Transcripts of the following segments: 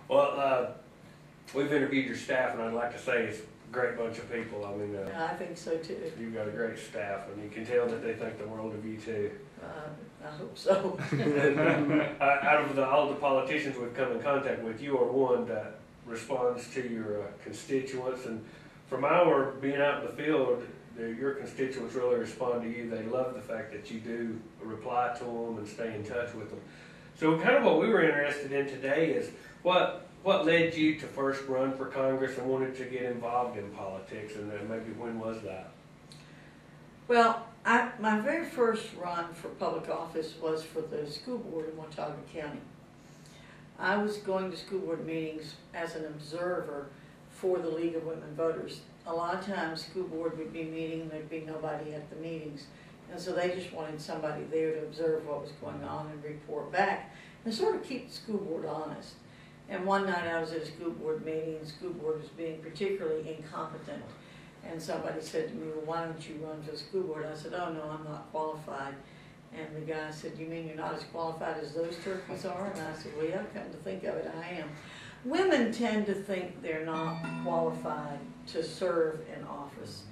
Well, we've interviewed your staff, and I'd like to say it's a great bunch of people. I mean, I think so too. you've got a great staff, and you can tell that they think the world of you too. I hope so. And, out of all the politicians we've come in contact with, you are one that responds to your constituents, and from our being out in the field, your constituents really respond to you. They love the fact that you do reply to them and stay in touch with them. So kind of what we were interested in today is what led you to first run for Congress and wanted to get involved in politics, and then maybe when was that? Well, my very first run for public office was for the school board in Watauga County. I was going to school board meetings as an observer for the League of Women Voters. A lot of times school board would be meeting and there'd be nobody at the meetings. And so they just wanted somebody there to observe what was going on and report back and sort of keep the school board honest. And one night I was at a school board meeting and the school board was being particularly incompetent. And somebody said to me, well, why don't you run for the school board? I said, oh no, I'm not qualified. And the guy said, you mean you're not as qualified as those turkeys are? And I said, well, yeah, come to think of it, I am. Women tend to think they're not qualified to serve in office.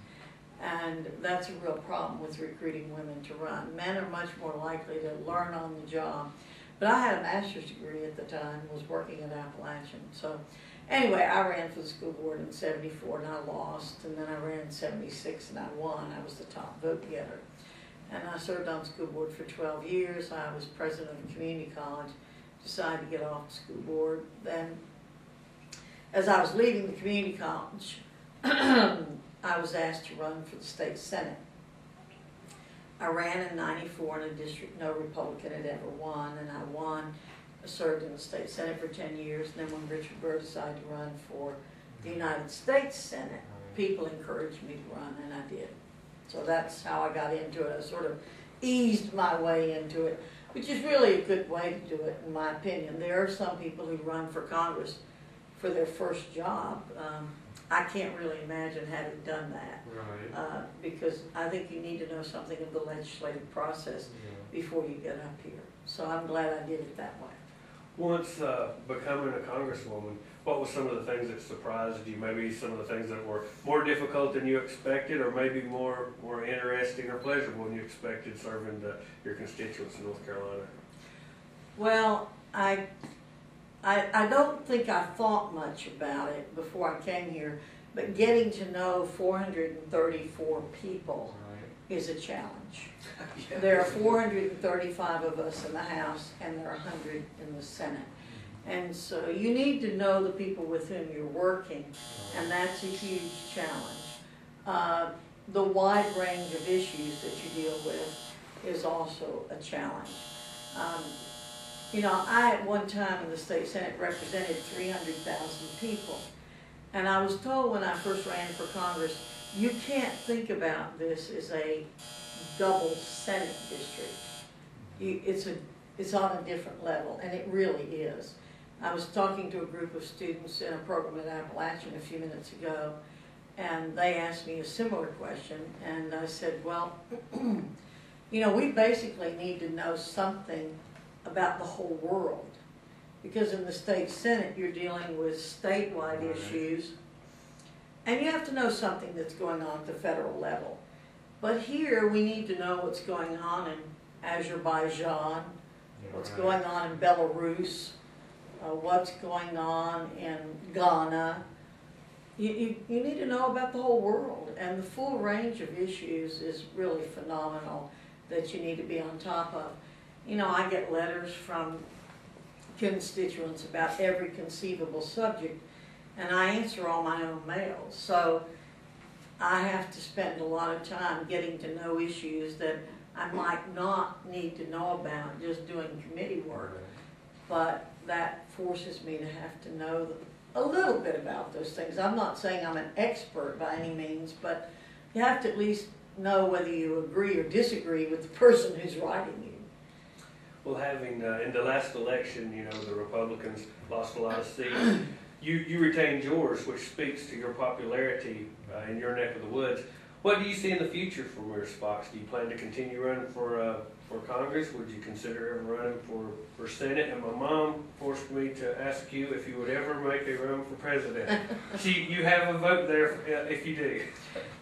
And that's a real problem with recruiting women to run. Men are much more likely to learn on the job. But I had a master's degree at the time, was working at Appalachian. So anyway, I ran for the school board in '74 and I lost. And then I ran in '76 and I won. I was the top vote getter. And I served on the school board for 12 years. I was president of a community college, decided to get off the school board. Then, as I was leaving the community college, I was asked to run for the state senate. I ran in '94 in a district no Republican had ever won, and I won. I served in the state senate for 10 years, and then when Richard Burr decided to run for the United States Senate, people encouraged me to run, and I did. So that's how I got into it. I sort of eased my way into it, which is really a good way to do it, in my opinion. There are some people who run for Congress for their first job. I can't really imagine having done that, Right. because I think you need to know something of the legislative process before you get up here. So I'm glad I did it that way. Once becoming a congresswoman, what were some of the things that surprised you? Maybe some of the things that were more difficult than you expected, or maybe more interesting or pleasurable than you expected serving your constituents in North Carolina? Well, I don't think I thought much about it before I came here, but getting to know 434 people is a challenge. Yeah. There are 435 of us in the House and there are 100 in the Senate. And so you need to know the people with whom you're working, and that's a huge challenge. The wide range of issues that you deal with is also a challenge. You know, I at one time in the state Senate represented 300,000 people. And I was told when I first ran for Congress, you can't think about this as a double Senate district. It's on a different level, and it really is. I was talking to a group of students in a program at Appalachian a few minutes ago, and they asked me a similar question, and I said, well, you know, we basically need to know something about the whole world, because in the state Senate you're dealing with statewide issues, and you have to know something that's going on at the federal level. But here we need to know what's going on in Azerbaijan, what's going on in Belarus, what's going on in Ghana. You need to know about the whole world, and the full range of issues is really phenomenal that you need to be on top of. You know, I get letters from constituents about every conceivable subject, and I answer all my own mails. So I have to spend a lot of time getting to know issues that I might not need to know about just doing committee work. But that forces me to have to know a little bit about those things. I'm not saying I'm an expert by any means, but you have to at least know whether you agree or disagree with the person who's writing you. Well, having in the last election, you know, the Republicans lost a lot of seats. You retained yours, which speaks to your popularity in your neck of the woods. What do you see in the future for Mayor Foxx? Do you plan to continue running for Congress? Would you consider ever running for Senate? And my mom forced me to ask you if you would ever make a run for president. You have a vote there if you do.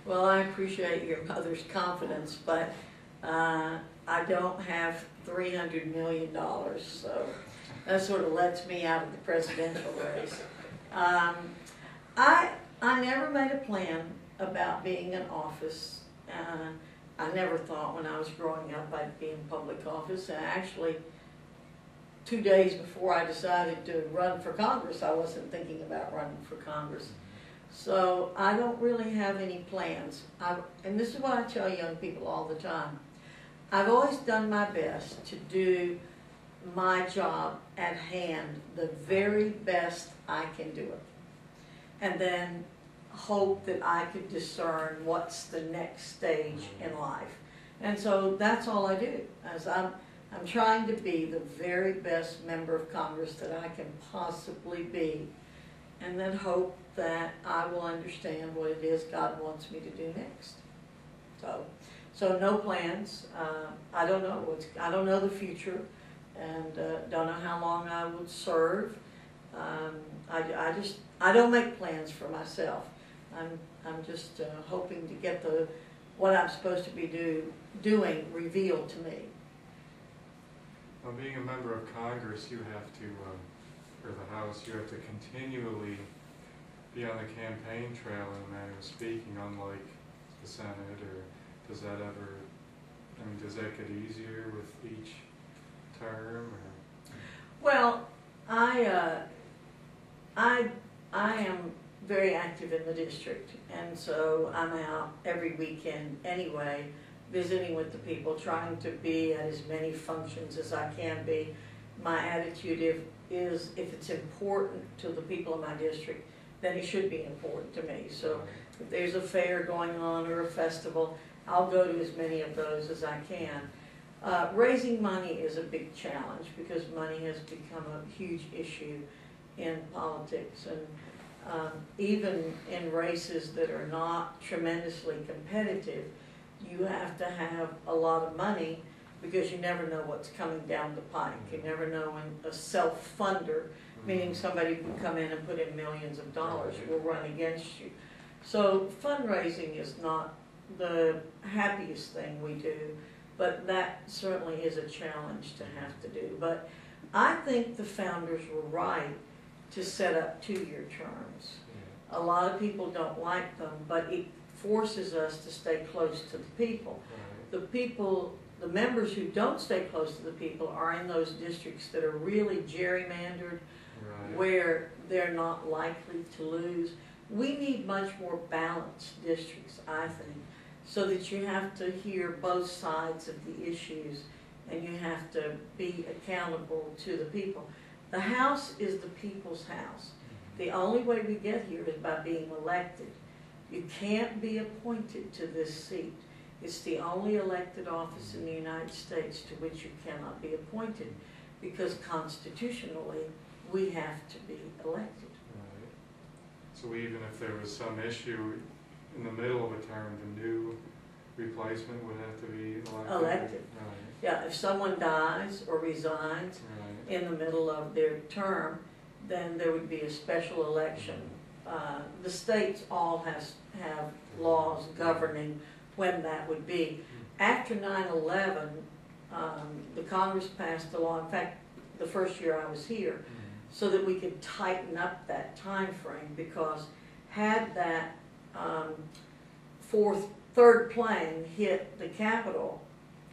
Well, I appreciate your mother's confidence, but I don't have $300 million, so that sort of lets me out of the presidential race. I never made a plan about being in office. I never thought when I was growing up I'd be in public office. And actually, 2 days before I decided to run for Congress, I wasn't thinking about running for Congress. So I don't really have any plans. And this is what I tell young people all the time. I've always done my best to do my job at hand the very best I can do it. And then hope that I could discern what's the next stage in life. And so that's all I do. As I'm trying to be the very best member of Congress that I can possibly be, and then hope that I will understand what it is God wants me to do next. So no plans. I don't know I don't know the future, and don't know how long I would serve. I don't make plans for myself. I'm just hoping to get what I'm supposed to be doing revealed to me. Well, being a member of Congress, you have to, or the House, you have to continually be on the campaign trail in a manner of speaking, unlike the Senate. Or does that ever, does that get easier with each term? Or? Well, I am very active in the district, and so I'm out every weekend anyway, visiting with the people, trying to be at as many functions as I can be. My attitude is if it's important to the people in my district, then it should be important to me. So if there's a fair going on or a festival, I'll go to as many of those as I can. Raising money is a big challenge because money has become a huge issue in politics, and even in races that are not tremendously competitive, you have to have a lot of money because you never know what's coming down the pike. You never know when a self-funder, meaning somebody who can come in and put in millions of dollars, will run against you. So fundraising is not the happiest thing we do, but that certainly is a challenge to have to do. But I think the founders were right to set up 2-year terms. A lot of people don't like them, but it forces us to stay close to the people. The members who don't stay close to the people are in those districts that are really gerrymandered, where they're not likely to lose. We need much more balanced districts, I think, so that you have to hear both sides of the issues and you have to be accountable to the people. The House is the people's house. The only way we get here is by being elected. You can't be appointed to this seat. It's the only elected office in the United States to which you cannot be appointed, because constitutionally we have to be elected. Right. So even if there was some issue in the middle of a term, the new replacement would have to be elected? Right. Yeah, if someone dies or resigns in the middle of their term, then there would be a special election. The states all have laws governing when that would be. After 9/11, the Congress passed a law, in fact, the first year I was here, so that we could tighten up that time frame, because had that third plane hit the Capitol,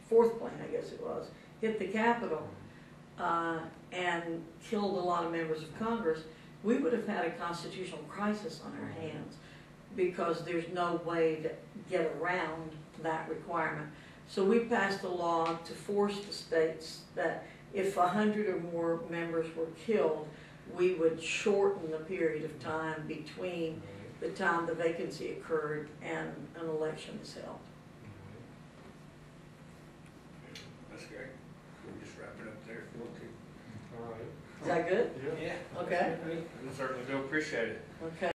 fourth plane I guess it was, hit the Capitol and killed a lot of members of Congress, we would have had a constitutional crisis on our hands, because there's no way to get around that requirement. So we passed a law to force the states that if 100 or more members were killed, we would shorten the period of time between the time the vacancy occurred and an election is held. That's great. We'll just wrap it up there if you want to. All right. Is that good? Yeah. Okay. We certainly do appreciate it. Okay.